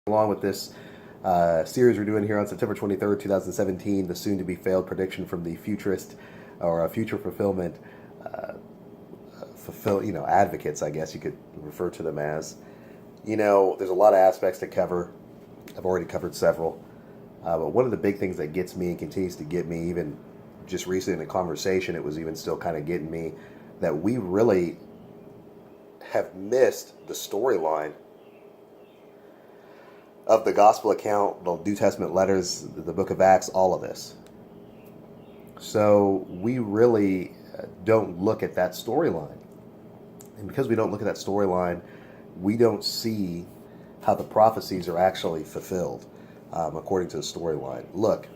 Along with this series we're doing here on September 23rd, 2017, the soon-to-be failed prediction from the futurist or future fulfillment advocates, I guess you could refer to them as. There's a lot of aspects to cover. I've already covered several. But one of the big things that gets me and continues to get me, even just recently in the conversation, it was even still kind of getting me, that we really have missed the storyline of the gospel account, the New Testament letters, the book of Acts, all of this. So we really don't look at that storyline. And because we don't look at that storyline, we don't see how the prophecies are actually fulfilled according to the storyline. Look,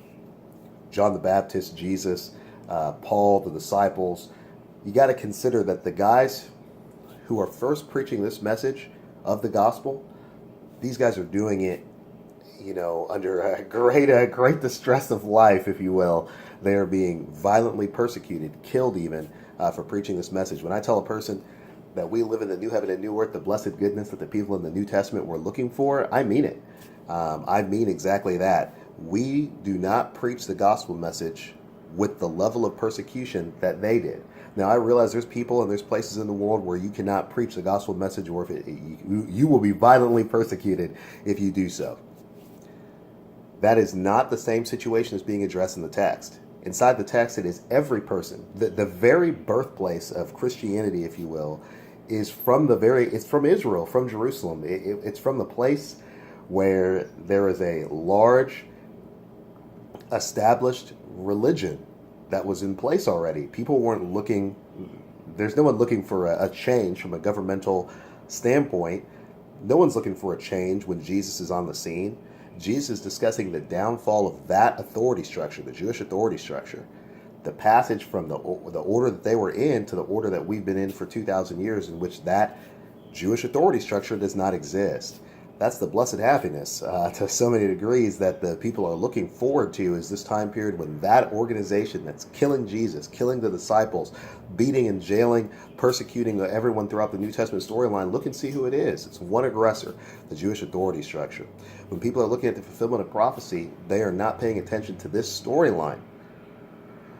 John the Baptist, Jesus, Paul, the disciples, you got to consider that the guys who are first preaching this message of the gospel, these guys are doing it, under a great distress of life, if you will. They are being violently persecuted, killed even, for preaching this message. When I tell a person that we live in the new heaven and new earth, the blessed goodness that the people in the New Testament were looking for, I mean it. I mean exactly that. We do not preach the gospel message with the level of persecution that they did. Now, I realize there's people and there's places in the world where you cannot preach the gospel message, or if you will be violently persecuted if you do so. That is not the same situation as being addressed in the text. Inside the text, it is every person. The very birthplace of Christianity, if you will, is it's from Israel, from Jerusalem. It's from the place where there is a large established religion that was in place already. People weren't looking, there's no one looking for a change from a governmental standpoint. No one's looking for a change when Jesus is on the scene. Jesus is discussing the downfall of that authority structure, the Jewish authority structure. The passage from the order that they were in to the order that we've been in for 2,000 years, in which that Jewish authority structure does not exist. That's the blessed happiness to so many degrees that the people are looking forward to, is this time period when that organization that's killing Jesus, killing the disciples, beating and jailing, persecuting everyone throughout the New Testament storyline, look and see who it is. It's one aggressor, the Jewish authority structure. When people are looking at the fulfillment of prophecy, they are not paying attention to this storyline.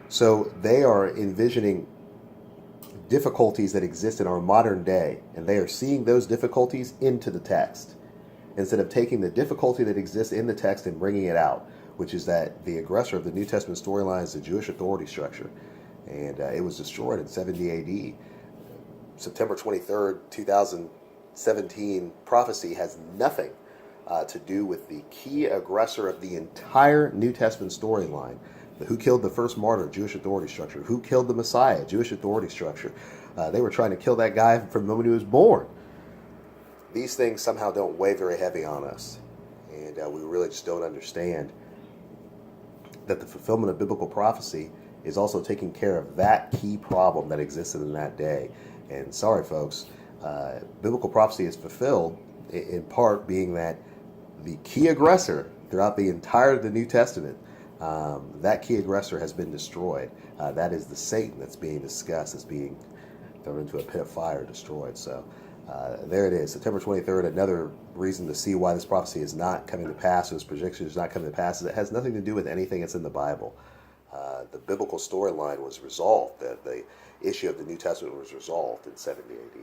So they are envisioning difficulties that exist in our modern day, and they are seeing those difficulties into the text, instead of taking the difficulty that exists in the text and bringing it out, which is that the aggressor of the New Testament storyline is the Jewish authority structure. And it was destroyed in 70 AD. September 23rd, 2017 prophecy has nothing to do with the key aggressor of the entire New Testament storyline. Who killed the first martyr? Jewish authority structure. Who killed the Messiah? Jewish authority structure. They were trying to kill that guy from the moment he was born. These things somehow don't weigh very heavy on us. And we really just don't understand that the fulfillment of biblical prophecy is also taking care of that key problem that existed in that day. And sorry, folks, biblical prophecy is fulfilled in part being that the key aggressor throughout the entire of the New Testament, that key aggressor has been destroyed. That is the Satan that's being discussed as being thrown into a pit of fire, destroyed. So there it is, September 23rd, another reason to see why this prophecy is not coming to pass, or this prediction is not coming to pass, is it has nothing to do with anything that's in the Bible. The biblical storyline was resolved, the issue of the New Testament was resolved in 70 AD.